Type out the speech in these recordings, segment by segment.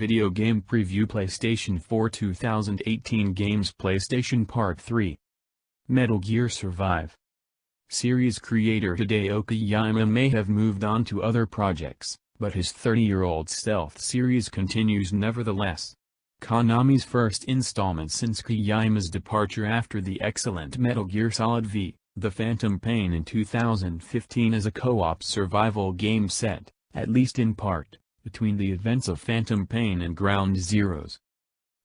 Video Game Preview PlayStation 4 2018 Games PlayStation Part 3 Metal Gear Survive Series creator Hideo Kojima may have moved on to other projects, but his 30-year-old stealth series continues nevertheless. Konami's first installment since Kojima's departure after the excellent Metal Gear Solid V, The Phantom Pain in 2015 is a co-op survival game set, at least in part, between the events of Phantom Pain and Ground Zeroes.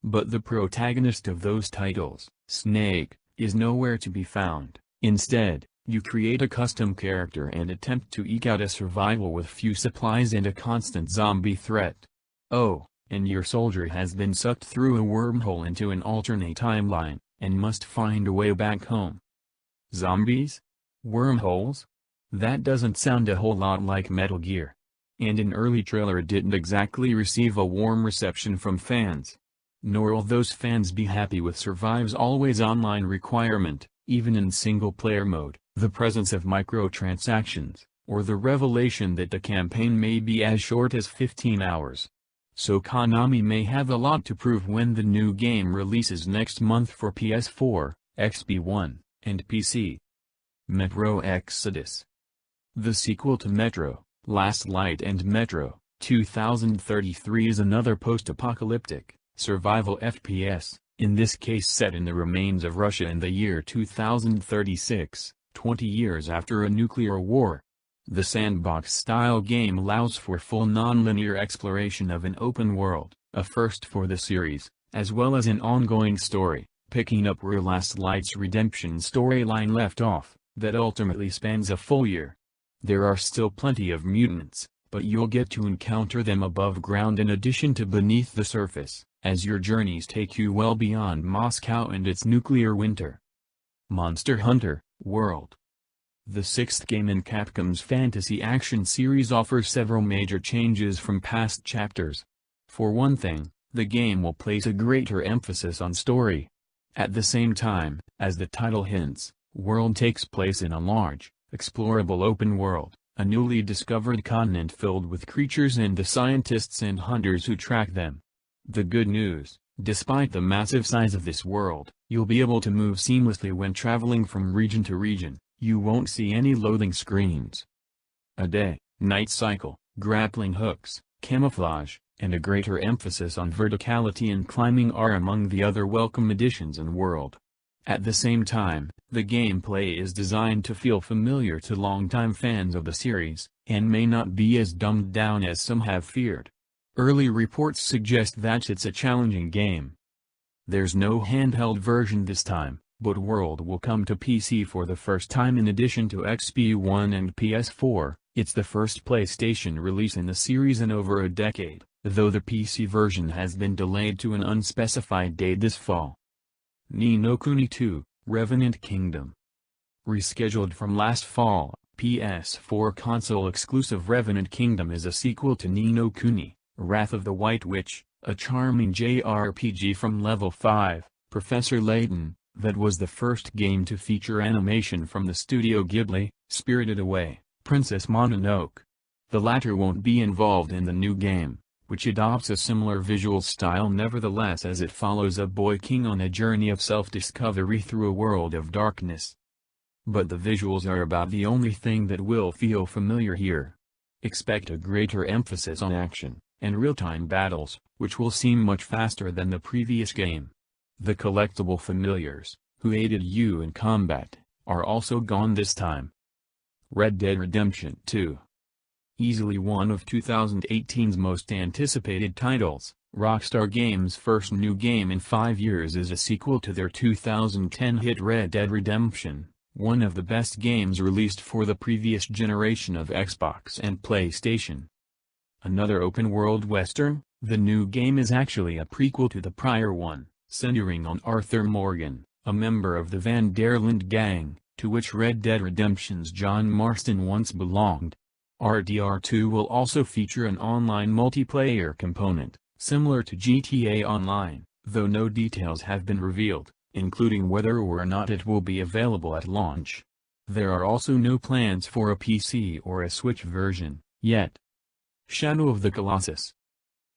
But the protagonist of those titles, Snake, is nowhere to be found. Instead, you create a custom character and attempt to eke out a survival with few supplies and a constant zombie threat. Oh, and your soldier has been sucked through a wormhole into an alternate timeline, and must find a way back home. Zombies? Wormholes? That doesn't sound a whole lot like Metal Gear. And an early trailer didn't exactly receive a warm reception from fans. Nor will those fans be happy with Survive's always online requirement, even in single-player mode, the presence of microtransactions, or the revelation that the campaign may be as short as 15 hours. So Konami may have a lot to prove when the new game releases next month for PS4, Xbox One, and PC. Metro Exodus. The sequel to Metro, Last Light and Metro 2033 is another post-apocalyptic, survival FPS, in this case set in the remains of Russia in the year 2036, 20 years after a nuclear war. The sandbox-style game allows for full non-linear exploration of an open world, a first for the series, as well as an ongoing story, picking up where Last Light's redemption storyline left off, that ultimately spans a full year. There are still plenty of mutants, but you'll get to encounter them above ground in addition to beneath the surface, as your journeys take you well beyond Moscow and its nuclear winter. Monster Hunter World. The sixth game in Capcom's fantasy action series offers several major changes from past chapters. For one thing, the game will place a greater emphasis on story. At the same time, as the title hints, World takes place in a large, explorable open world, a newly discovered continent filled with creatures and the scientists and hunters who track them. The good news, despite the massive size of this world, you'll be able to move seamlessly when traveling from region to region. You won't see any loading screens. A day-night cycle, grappling hooks, camouflage, and a greater emphasis on verticality and climbing are among the other welcome additions in World. At the same time, the gameplay is designed to feel familiar to longtime fans of the series, and may not be as dumbed down as some have feared. Early reports suggest that it's a challenging game. There's no handheld version this time, but World will come to PC for the first time in addition to Xbox One and PS4. It's the first PlayStation release in the series in over a decade, though the PC version has been delayed to an unspecified date this fall. Ni no Kuni 2, Revenant Kingdom. Rescheduled from last fall, PS4 console-exclusive Revenant Kingdom is a sequel to Ni no Kuni, Wrath of the White Witch, a charming JRPG from Level 5, Professor Layton, that was the first game to feature animation from the Studio Ghibli, Spirited Away, Princess Mononoke. The latter won't be involved in the new game, which adopts a similar visual style nevertheless as it follows a boy king on a journey of self-discovery through a world of darkness. But the visuals are about the only thing that will feel familiar here. Expect a greater emphasis on action, and real-time battles, which will seem much faster than the previous game. The collectible familiars, who aided you in combat, are also gone this time. Red Dead Redemption 2. Easily one of 2018's most anticipated titles, Rockstar Games' first new game in 5 years is a sequel to their 2010 hit Red Dead Redemption, one of the best games released for the previous generation of Xbox and PlayStation. Another open-world western, the new game is actually a prequel to the prior one, centering on Arthur Morgan, a member of the Van der Linde gang, to which Red Dead Redemption's John Marston once belonged. RDR2 will also feature an online multiplayer component, similar to GTA Online, though no details have been revealed, including whether or not it will be available at launch. There are also no plans for a PC or a Switch version, yet. Shadow of the Colossus.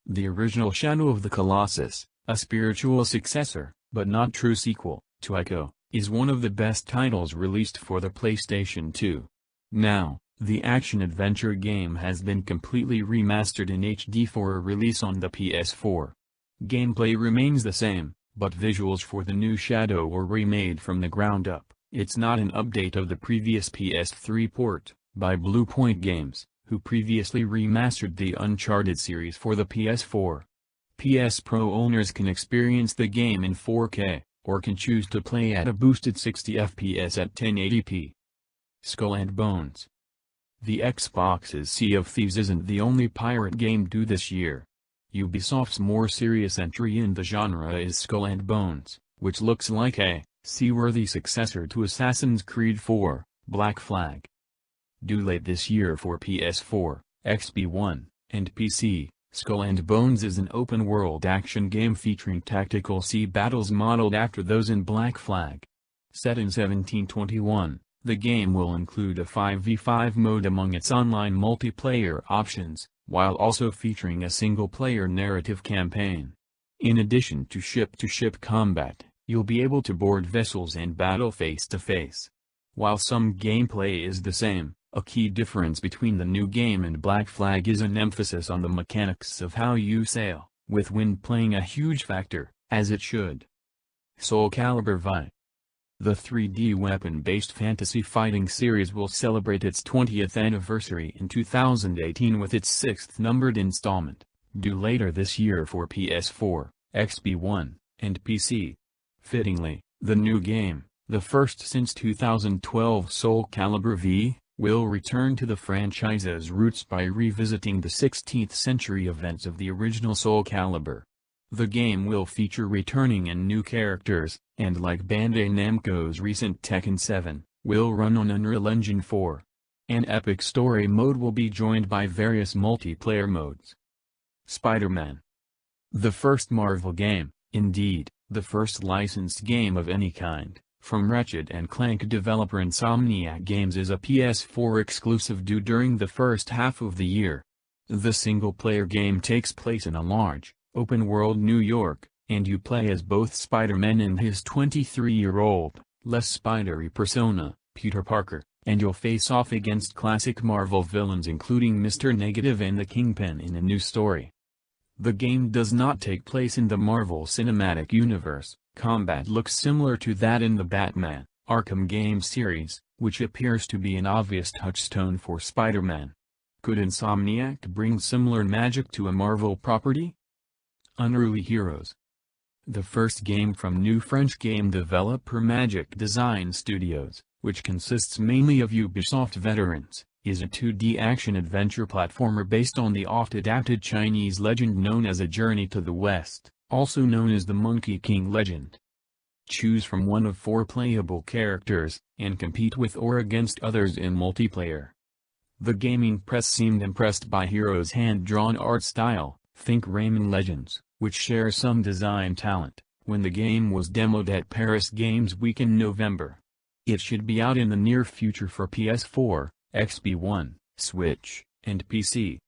The original Shadow of the Colossus, a spiritual successor, but not true sequel, to Ico, is one of the best titles released for the PlayStation 2. Now, the action-adventure game has been completely remastered in HD for a release on the PS4. Gameplay remains the same, but visuals for the new Shadow were remade from the ground up. It's not an update of the previous PS3 port, by Blue Point Games, who previously remastered the Uncharted series for the PS4. PS Pro owners can experience the game in 4K, or can choose to play at a boosted 60 FPS at 1080p. Skull and Bones. The Xbox's Sea of Thieves isn't the only pirate game due this year. Ubisoft's more serious entry in the genre is Skull and Bones, which looks like a seaworthy successor to Assassin's Creed 4, Black Flag. Due late this year for PS4, Xbox One, and PC, Skull and Bones is an open-world action game featuring tactical sea battles modeled after those in Black Flag. Set in 1721, the game will include a 5v5 mode among its online multiplayer options, while also featuring a single-player narrative campaign. In addition to ship-to-ship combat, you'll be able to board vessels and battle face-to-face. While some gameplay is the same, a key difference between the new game and Black Flag is an emphasis on the mechanics of how you sail, with wind playing a huge factor, as it should. Soul Calibur V. The 3D weapon-based fantasy fighting series will celebrate its 20th anniversary in 2018 with its 6th numbered installment, due later this year for PS4, Xbox One, and PC. Fittingly, the new game, the first since 2012 Soul Calibur V, will return to the franchise's roots by revisiting the 16th century events of the original Soul Calibur. The game will feature returning and new characters, and like Bandai Namco's recent Tekken 7, will run on Unreal Engine 4. An epic story mode will be joined by various multiplayer modes. Spider-Man. The first Marvel game, indeed, the first licensed game of any kind, from Ratchet & Clank developer Insomniac Games is a PS4 exclusive due during the first half of the year. The single-player game takes place in a large, open-world New York, and you play as both Spider-Man and his 23-year-old, less spidery persona, Peter Parker, and you'll face off against classic Marvel villains including Mr. Negative and the Kingpin in a new story. The game does not take place in the Marvel Cinematic Universe. Combat looks similar to that in the Batman, Arkham game series, which appears to be an obvious touchstone for Spider-Man. Could Insomniac bring similar magic to a Marvel property? Unruly Heroes. The first game from new French game developer Magic Design Studios, which consists mainly of Ubisoft veterans, is a 2D action-adventure platformer based on the oft-adapted Chinese legend known as A Journey to the West, also known as the Monkey King legend. Choose from one of 4 playable characters, and compete with or against others in multiplayer. The gaming press seemed impressed by Heroes' hand-drawn art style, think Rayman Legends, which shares some design talent, when the game was demoed at Paris Games Week in November. It should be out in the near future for PS4, Xbox One, Switch, and PC.